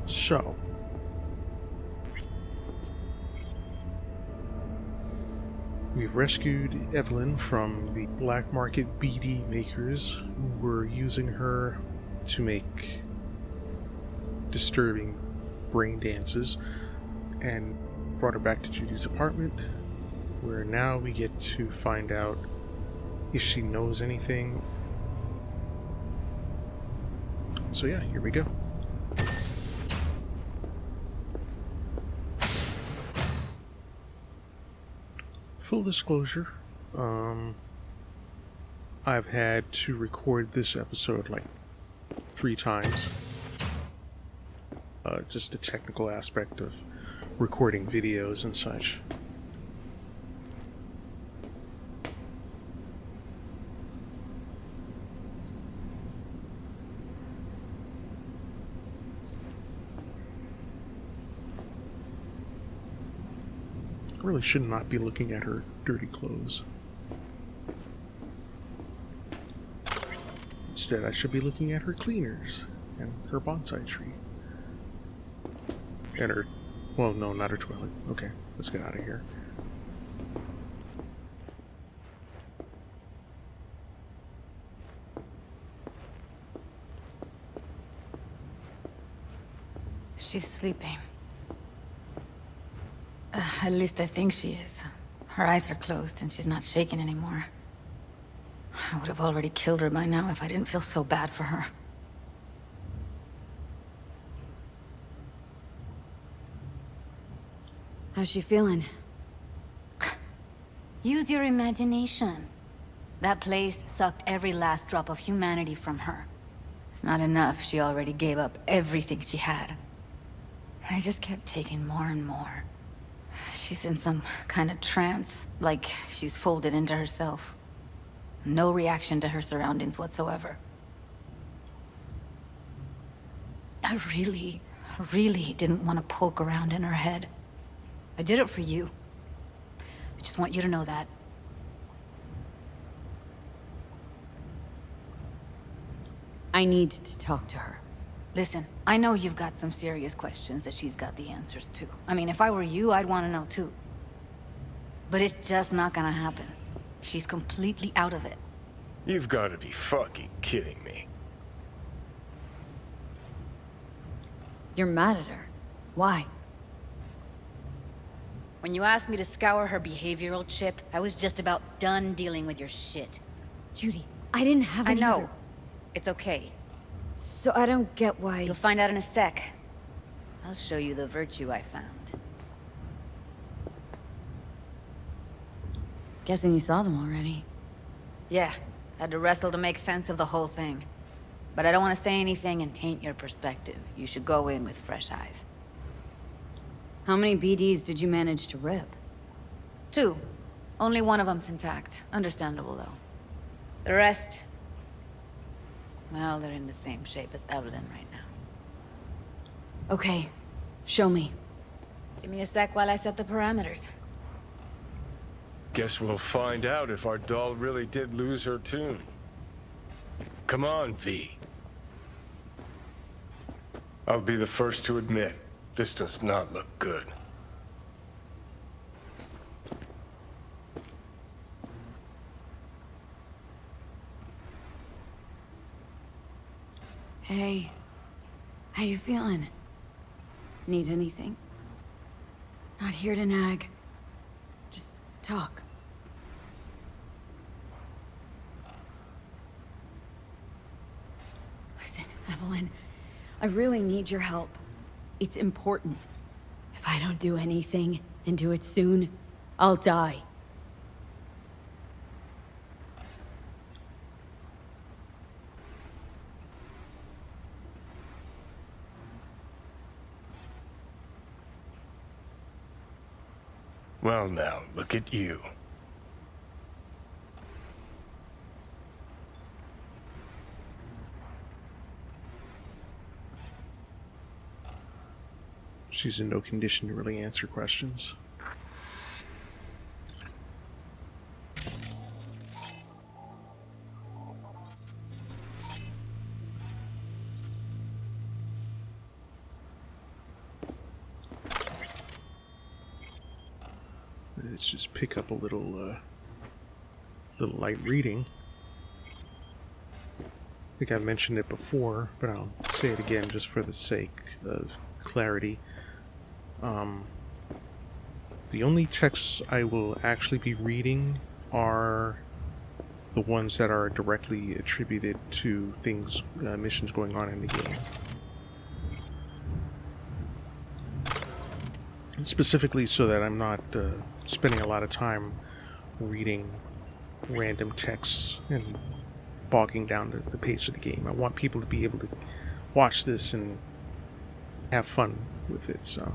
So, we've rescued Evelyn from the black market BD makers who were using her to make disturbing brain dances, and brought her back to Judy's apartment, where now we get to find out if she knows anything. So yeah, here we go. Full disclosure, I've had to record this episode like 3 times. Just a technical aspect of recording videos and such. I really should not be looking at her dirty clothes. Instead, I should be looking at her cleaners and her bonsai tree. And her... well, no, not her toilet. Okay, let's get out of here. She's sleeping. At least I think she is. Her eyes are closed and she's not shaking anymore. I would have already killed her by now if I didn't feel so bad for her. How's she feeling? Use your imagination. That place sucked every last drop of humanity from her. It's not enough, she already gave up everything she had. I just kept taking more and more. She's in some kind of trance, like she's folded into herself. No reaction to her surroundings whatsoever. I really didn't want to poke around in her head. I did it for you. I just want you to know that. I need to talk to her. Listen, I know you've got some serious questions that she's got the answers to. I mean, if I were you, I'd want to know too. But it's just not gonna happen. She's completely out of it. You've got to be fucking kidding me. You're mad at her. Why? When you asked me to scour her behavioral chip, I was just about done dealing with your shit. Judy, I didn't have any I know. other- It's okay. So I don't get why... You'll find out in a sec. I'll show you the virtue I found. Guessing you saw them already. Yeah, had to wrestle to make sense of the whole thing. But I don't want to say anything and taint your perspective. You should go in with fresh eyes. How many BDs did you manage to rip? 2. Only one of them's intact. Understandable, though. The rest... well, they're in the same shape as Evelyn right now. Okay, show me. Give me a sec while I set the parameters. Guess we'll find out if our doll really did lose her tune. Come on, V. I'll be the first to admit, this does not look good. Hey, how you feeling? Need anything? Not here to nag. Just talk. Listen, Evelyn, I really need your help. It's important. If I don't do anything, and do it soon, I'll die. Well now, look at you. She's in no condition to really answer questions. Let's just pick up a little light reading. I think I mentioned it before, but I'll say it again just for the sake of clarity. The only texts I will actually be reading are the ones that are directly attributed to things, missions going on in the game. Specifically so that I'm not spending a lot of time reading random texts and bogging down the pace of the game. I want people to be able to watch this and have fun with it, so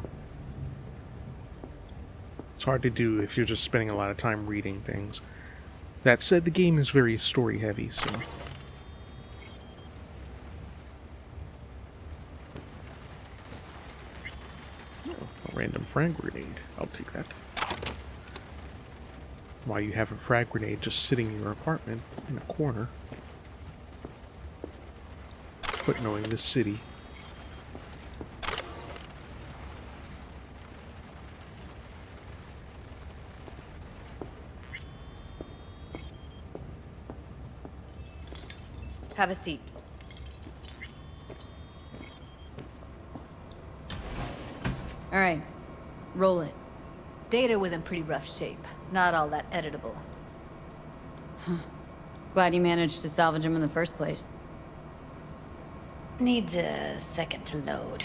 it's hard to do if you're just spending a lot of time reading things. That said, the game is very story heavy, so a random frag grenade. I'll take that. Why you have a frag grenade just sitting in your apartment in a corner. But knowing this city. Have a seat. All right, roll it. Data was in pretty rough shape. Not all that editable. Glad you managed to salvage him in the first place. Needs a second to load.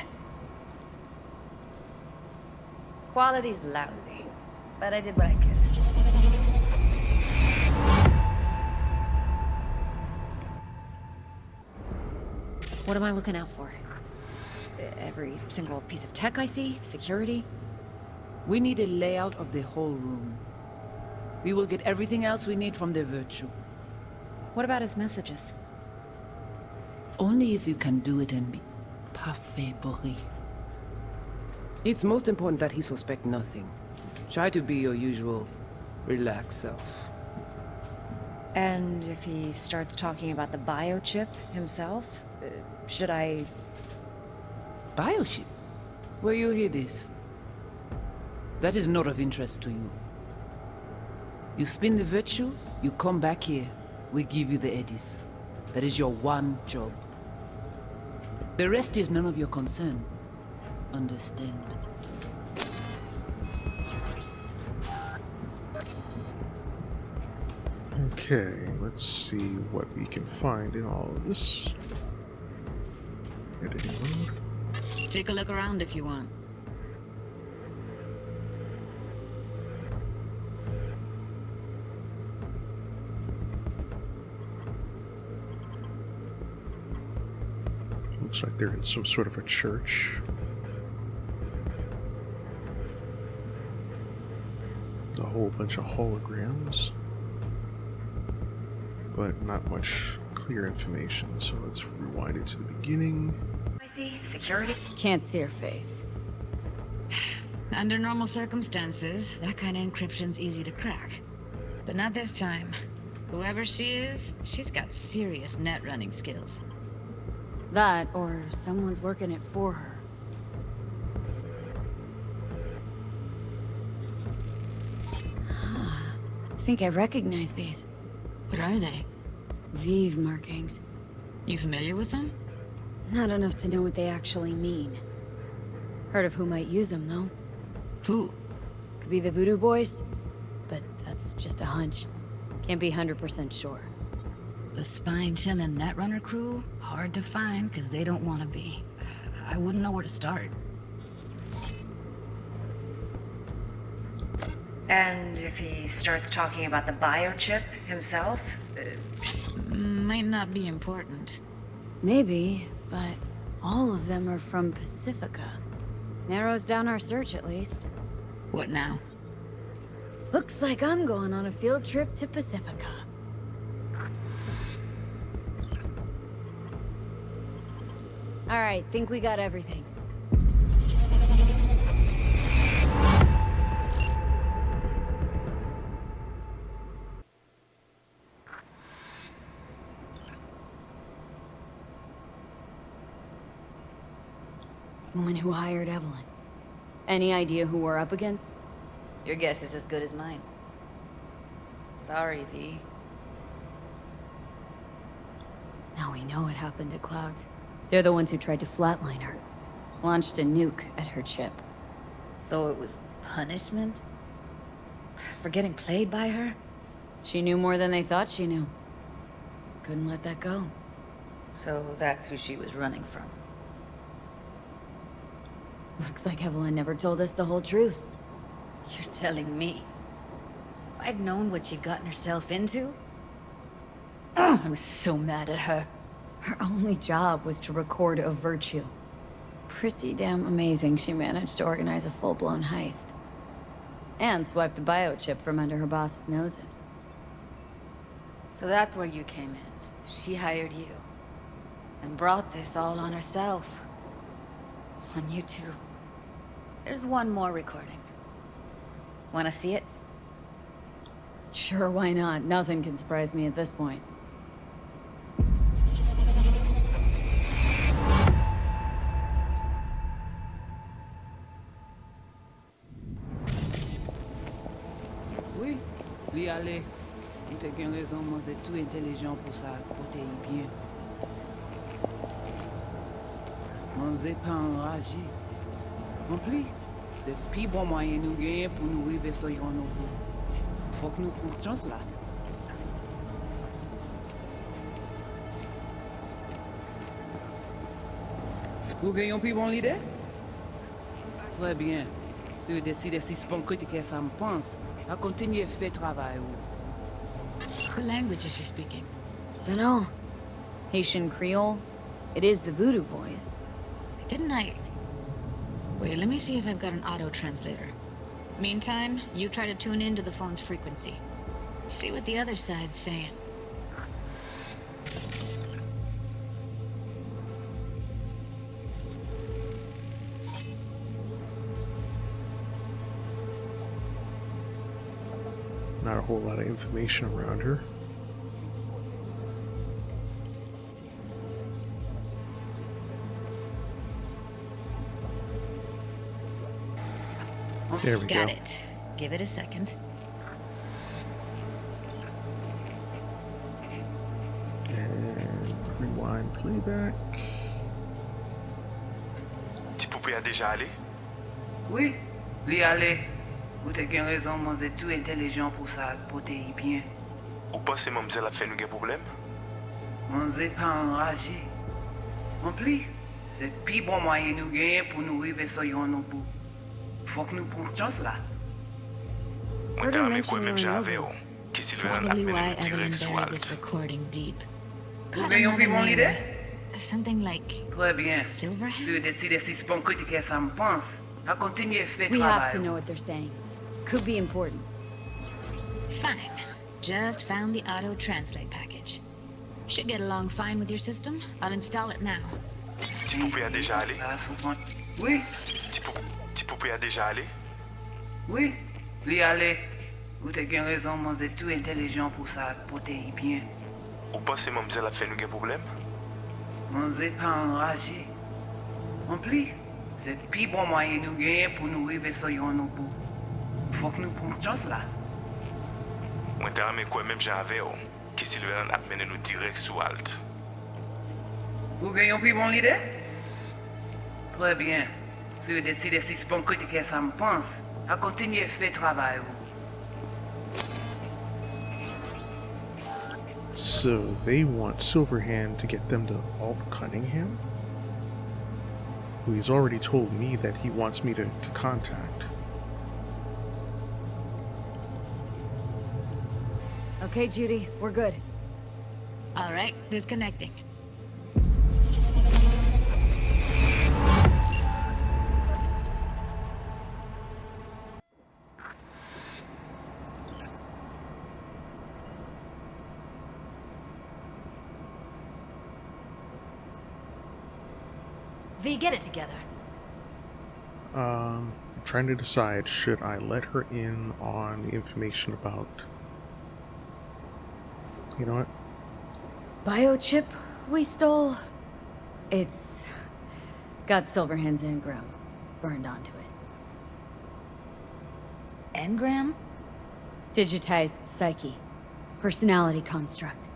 Quality's lousy, but I did what I could. What am I looking out for? Every single piece of tech I see? Security? We need a layout of the whole room. We will get everything else we need from the virtue. What about his messages? Only if you can do it and be parfait bourré. It's most important that he suspect nothing. Try to be your usual, relaxed self. And if he starts talking about the biochip himself, should I... Biochip? Where you hear this? That is not of interest to you. You spin the virtue, you come back here, we give you the eddies. That is your one job. The rest is none of your concern. Understand? Okay, let's see what we can find in all of this. Editing mode. Take a look around if you want. Looks like they're in some sort of a church. A whole bunch of holograms, but not much clear information, so let's rewind it to the beginning. I see security. Can't see her face. Under normal circumstances, that kind of encryption's easy to crack. But not this time. Whoever she is, she's got serious net running skills. That, or someone's working it for her. I think I recognize these. What are they? Vive markings. You familiar with them? Not enough to know what they actually mean. Heard of who might use them, though. Who? Could be the Voodoo Boys, but that's just a hunch. Can't be 100% sure. The spine-chilling Netrunner crew? Hard to find, because they don't want to be. I wouldn't know where to start. And if he starts talking about the biochip himself, Might not be important. Maybe, but all of them are from Pacifica. Narrows down our search, at least. What now? Looks like I'm going on a field trip to Pacifica. All right, think we got everything. Woman who hired Evelyn. Any idea who we're up against? Your guess is as good as mine. Sorry, V. Now we know what happened to Clouds. They're the ones who tried to flatline her. Launched a nuke at her ship. So it was punishment? For getting played by her? She knew more than they thought she knew. Couldn't let that go. So that's who she was running from. Looks like Evelyn never told us the whole truth. You're telling me? If I'd known what she'd gotten herself into? Ugh, I'm so mad at her. Her only job was to record a virtue. Pretty damn amazing she managed to organize a full-blown heist. And swipe the biochip from under her boss's noses. So that's where you came in. She hired you. And brought this all on herself. On you too. There's one more recording. Wanna see it? Sure, why not? Nothing can surprise me at this point. Oui, li ale. Ou te gen raison, moi c'est tout intelligent pour ça, pour te y bien. Moi c'est pas enragé. En plus, c'est plus bon moyen nous gagner pour nous arriver sur yon nouveau. Faut que nous prenions chance là. Vous gagnez plus bon l'idée? Très bien. Si vous décidez si c'est bon critique, ça me pense. À continuer à faire travail. What language is she speaking? Dunno. Haitian Creole? It is the Voodoo Boys. Didn't I... Wait, let me see if I've got an auto-translator. Meantime, you try to tune into the phone's frequency. See what the other side's saying. Not a whole lot of information around her. There we go. Got it. Give it a second. And rewind playback. Ti poupée a déjà allé? Oui, li ale. Ou te gen raison, moi c'est tout intelligent pour ça, pour te y bien. Ou pense m'a m'dire la fait nous gen problème? Moi c'est pas enragé. En plus, c'est plus bon moyen nous gagner pour nous arriver sur yon nouveau. Faut que nous prenions chance là. Moi t'ai ramé quoi même j'avais yo. Qui Sylvain a Probably mené why nous Evelyn direct sur buried this Alt. recording deep. Vous Got gagnez another plus bon name. l'idée? Something like Très bien. Silverhand? Si vous décidez si c'est bon critique, ça me pense. À continuer à faire We travail. have to know what they're saying. Could be important. Fine. Just found the auto-translate package. Should get along fine with your system. I'll install it now. Ti poupée a déjà allé? Ah, souvent. Oui, Ti poupée a déjà allé? oui, li ale. Ou te gen raison, moi c'est tout intelligent pour ça, pour te y bien. Ou pense m'a m'dire la fait nous gen problème? Moi c'est pas enragé. En plus, c'est plus bon moyen nous gagner pour nous arriver sur yon nouveau. Faut que nous prenions chance là. Moi t'ai ramé quoi même j'avais yo. Qui Sylvain a mené nous direct sur Alt. Vous gagnez plus bon l'idée? Très bien. Si vous décidez si c'est bon critique, ça me pense. À continuer à faire travail. So they want Silverhand to get them to Alt Cunningham? Who he's already told me that he wants me to contact. Okay, Judy, we're good. All right, disconnecting. V, get it together. I'm trying to decide, should I let her in on the information about... You know what? Biochip we stole? It's got Silverhand's engram burned onto it. engram? Digitized psyche. Personality construct.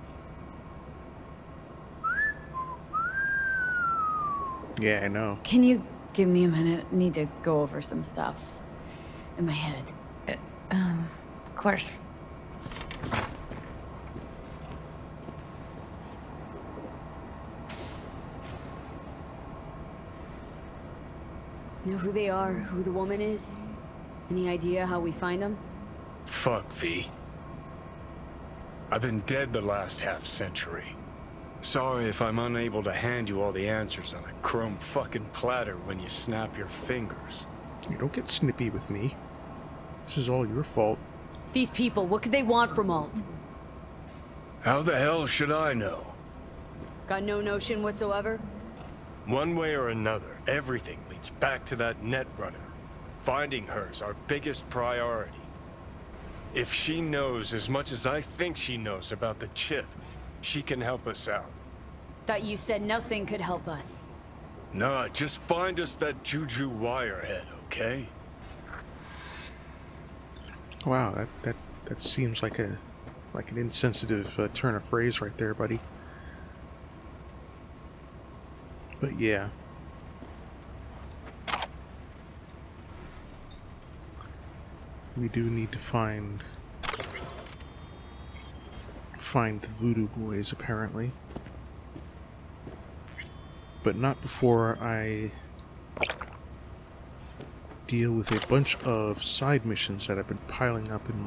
Yeah, I know. Can you give me a minute? Need to go over some stuff in my head. Of course. Know who they are, who the woman is? Any idea how we find them? Fuck, V. I've been dead the last half-century. Sorry if I'm unable to hand you all the answers on a chrome fucking platter when you snap your fingers. You don't get snippy with me. This is all your fault. These people, what could they want from Alt? How the hell should I know? Got no notion whatsoever? One way or another, everything leads back to that netrunner. Finding her's our biggest priority. If she knows as much as I think she knows about the chip, she can help us out. Thought you said nothing could help us. Nah, just find us that Juju wirehead, okay? Wow, that seems like an insensitive turn of phrase right there, buddy. But yeah. We do need to find the voodoo boys, apparently. But not before I deal with a bunch of side missions that have been piling up in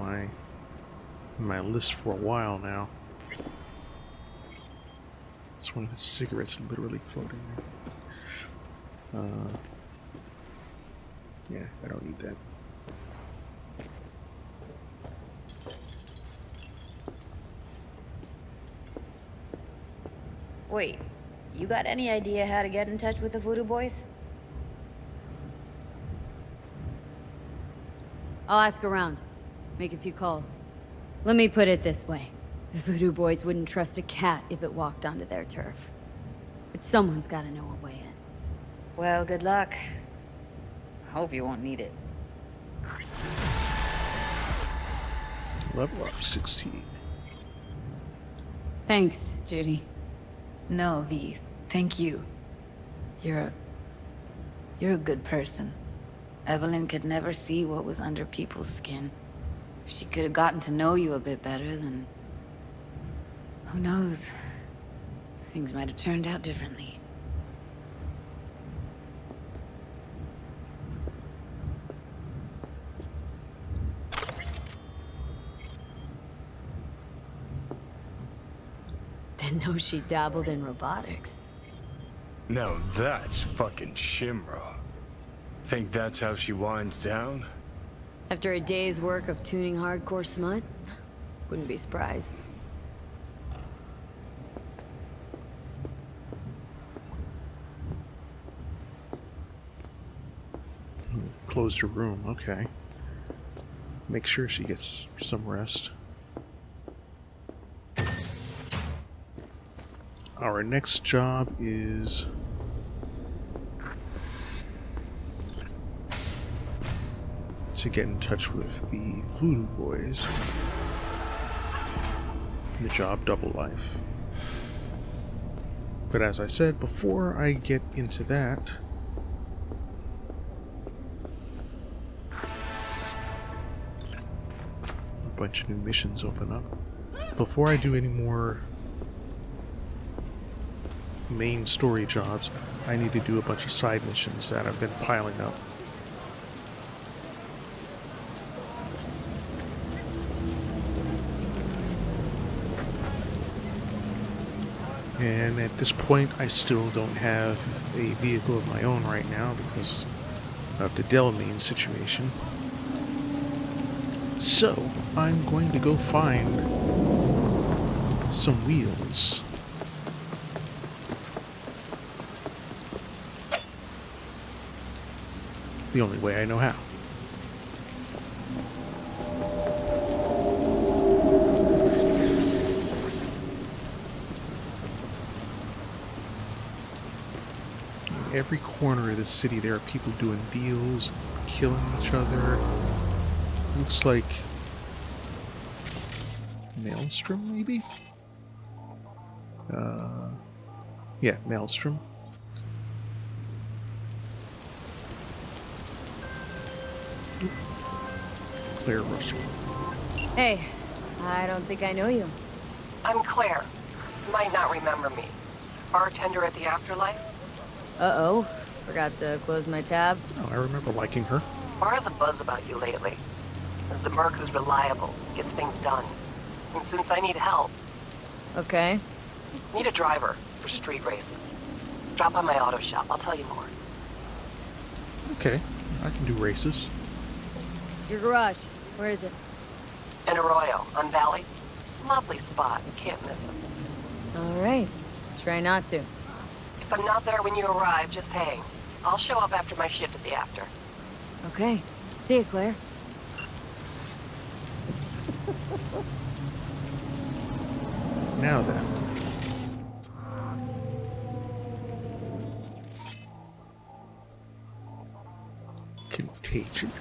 my list for a while now. It's one of his cigarettes literally floating there. Yeah, I don't need that. Wait, you got any idea how to get in touch with the Voodoo Boys? I'll ask around. Make a few calls. Let me put it this way. The Voodoo Boys wouldn't trust a cat if it walked onto their turf. But someone's gotta know a way in. Well, good luck. Hope you won't need it. Level up 16. Thanks, Judy. No, V. Thank you. You're a good person. Evelyn could never see what was under people's skin. If she could have gotten to know you a bit better, then... who knows? Things might have turned out differently. Didn't know she dabbled in robotics. Now that's fucking Shimra. Think that's how she winds down? After a day's work of tuning hardcore smut? Wouldn't be surprised. Closed her room, okay. Make sure she gets some rest. Our next job is to get in touch with the Voodoo Boys. The job Double Life. But as I said, before I get into that, a bunch of new missions open up. Before I do any more main story jobs, I need to do a bunch of side missions that have been piling up. And at this point, I still don't have a vehicle of my own right now because of the Delamain situation. So, I'm going to go find some wheels. The only way I know how. In every corner of the city there are people doing deals, killing each other. Looks like Maelstrom, maybe? Yeah, Maelstrom. Claire Russell. Hey, I don't think I know you. I'm Claire. You might not remember me. Bartender at the Afterlife? Uh-oh. Forgot to close my tab. Oh, I remember liking her. Bar has a buzz about you lately. As the merc who's reliable, gets things done. And since I need help, Okay. need a driver for street races. Drop by my auto shop, I'll tell you more. Okay, I can do races. Your garage. Where is it? In Arroyo, on Valley. Lovely spot, you can't miss it. All right. Try not to. If I'm not there when you arrive, just hang. I'll show up after my shift at the After. Okay. See you, Claire. Now then. Contagion.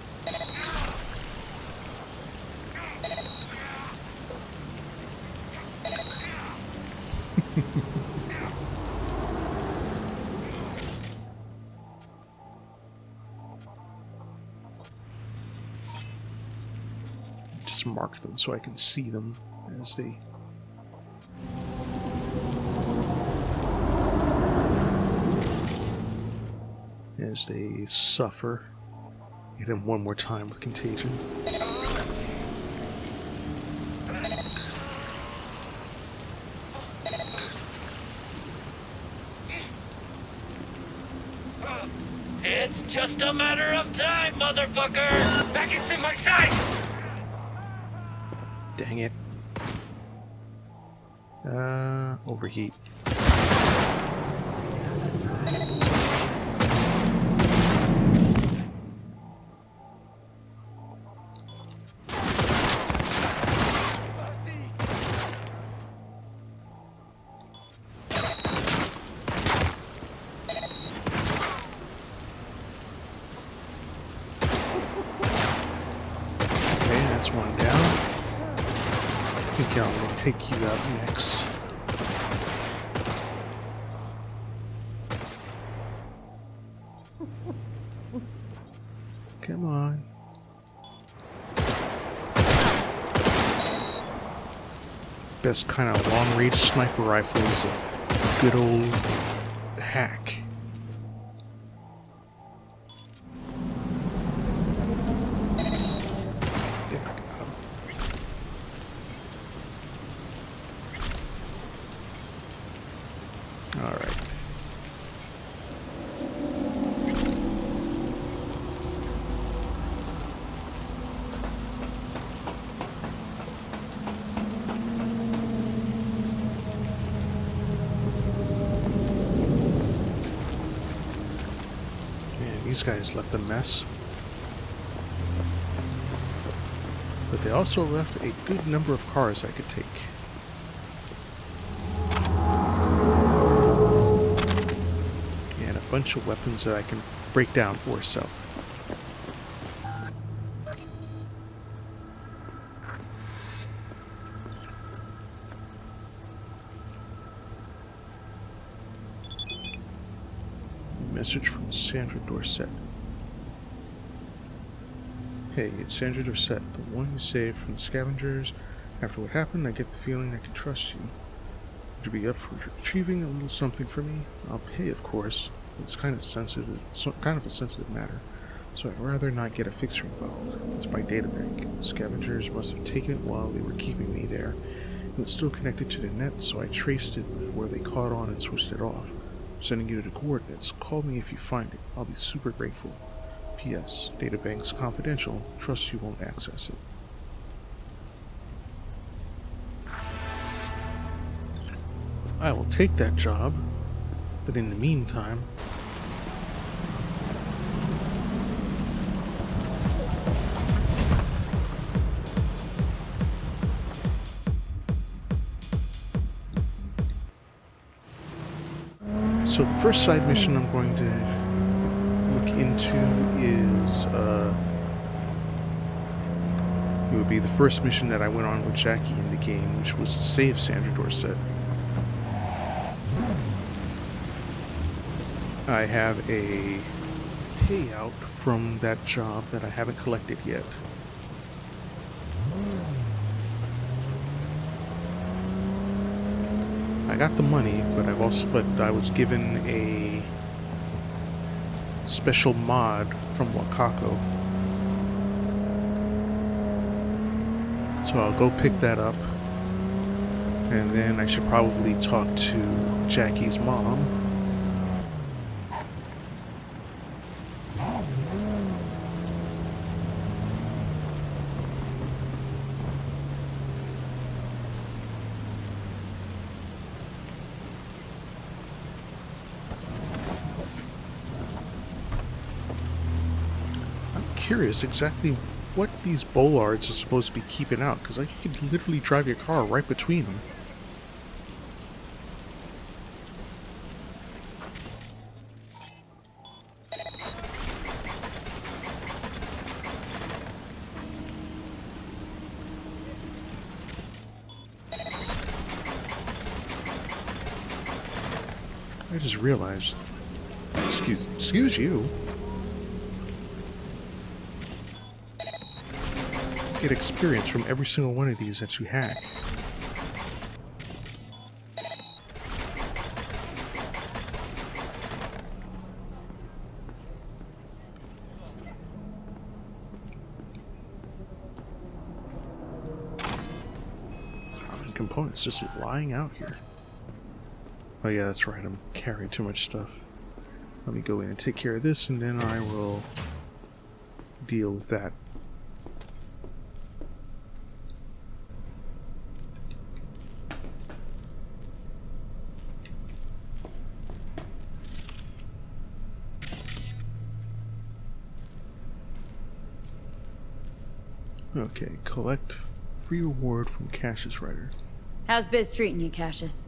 Just mark them so I can see them as they suffer. Hit him one more time with contagion. It's just a matter of time, motherfucker! Back into my sights! Dang it. Overheat. One down. I think I'll take you out next. Come on. Best kind of long-range sniper rifle is a good old hack. These guys left a mess. But they also left a good number of cars I could take. And a bunch of weapons that I can break down or sell. Message from Sandra Dorsett. Hey, it's Sandra Dorsett, the one you saved from the scavengers. After what happened, I get the feeling I can trust you. Would you be up for retrieving a little something for me? I'll pay, of course. It's kind of a sensitive matter, so I'd rather not get a fixer involved. It's my databank. The scavengers must have taken it while they were keeping me there. It was still connected to the net, so I traced it before they caught on and switched it off. Sending you the coordinates. Call me if you find it. I'll be super grateful. P.S. Databank's confidential. Trust you won't access it. I will take that job, but in the meantime... So the first side mission I'm going to look into is It would be the first mission that I went on with Jackie in the game, which was to save Sandra Dorsett. I have a payout from that job that I haven't collected yet. I got the money, but I was given a special mod from Wakako. So I'll go pick that up, and then I should probably talk to Jackie's mom. Curious exactly what these bollards are supposed to be keeping out, because you could literally drive your car right between them. I just realized. Excuse you. Get experience from every single one of these that you hack. Components just lying out here. Oh yeah, that's right, I'm carrying too much stuff. Let me go in and take care of this, and then I will deal with that. Okay, collect free reward from Cassius Ryder. How's Biz treating you, Cassius?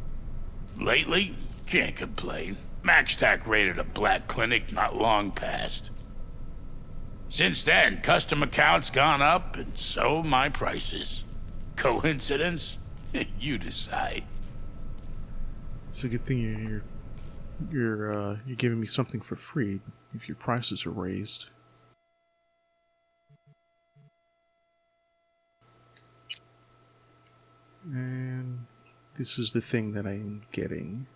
Lately, can't complain. MaxTac raided a black clinic not long past. Since then, custom accounts gone up, and so my prices. Coincidence? You decide. It's a good thing you're giving me something for free if your prices are raised. And this is the thing that I'm getting.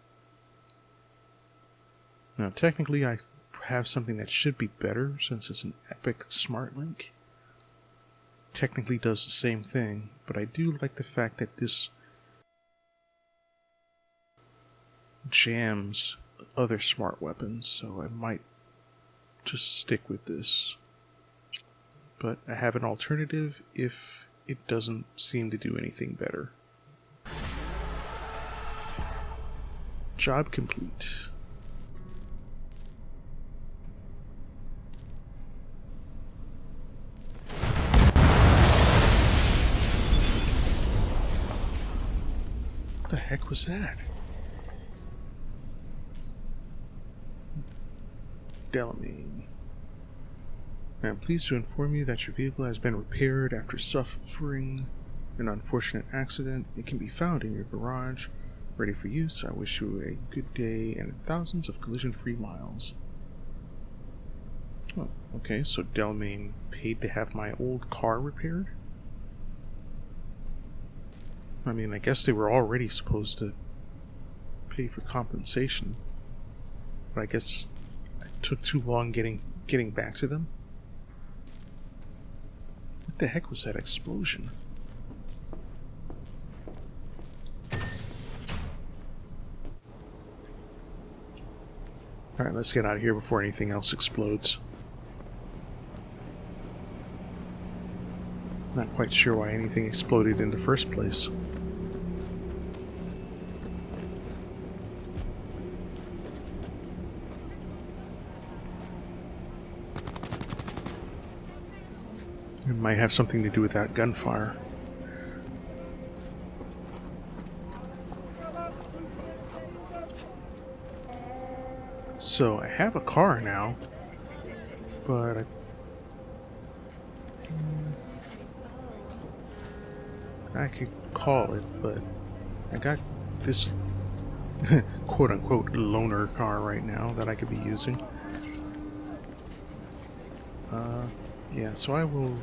Now, technically, I have something that should be better since it's an Epic Smart Link. Technically does the same thing, but I do like the fact that this jams other smart weapons, so I might just stick with this. But I have an alternative if it doesn't seem to do anything better. Job complete. What the heck was that? Delamain. I am pleased to inform you that your vehicle has been repaired after suffering an unfortunate accident. It can be found in your garage, ready for use. I wish you a good day and thousands of collision-free miles. Oh, okay, so Delamain paid to have my old car repaired? I mean, I guess they were already supposed to pay for compensation, but I guess it took too long getting back to them. What the heck was that explosion? Alright, let's get out of here before anything else explodes. Not quite sure why anything exploded in the first place. It might have something to do with that gunfire. So I have a car now, I could call it, but I got this quote-unquote loaner car right now that I could be using. Yeah, so I will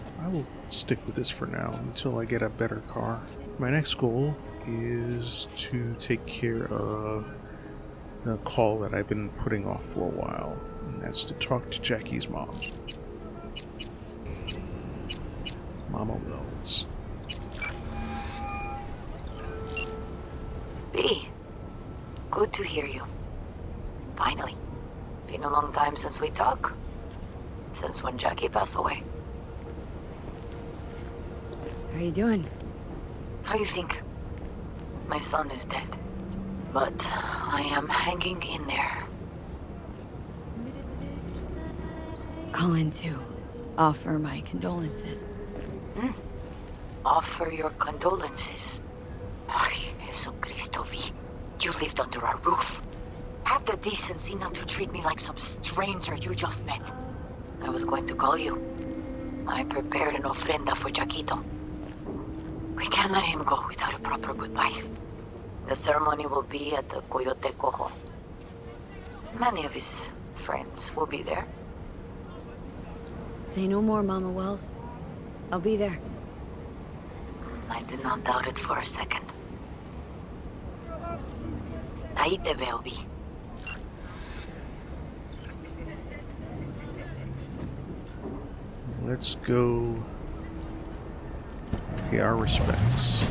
stick with this for now until I get a better car. My next goal is to take care of the call that I've been putting off for a while, and that's to talk to Jackie's mom. Mama Wells. B, good to hear you. Finally. Been a long time since we talked. Since when Jackie passed away. How you doing? How you think? My son is dead. But I am hanging in there. Calling to offer my condolences. Offer your condolences. Ay, Jesucristo, V. You lived under our roof. Have the decency not to treat me like some stranger you just met. I was going to call you. I prepared an ofrenda for Jaquito. We can't let him go without a proper goodbye. The ceremony will be at the Coyote Cojo. Many of his friends will be there. Say no more, Mama Wells. I'll be there. I did not doubt it for a second. Ahí te veo, V. Let's go pay our respects.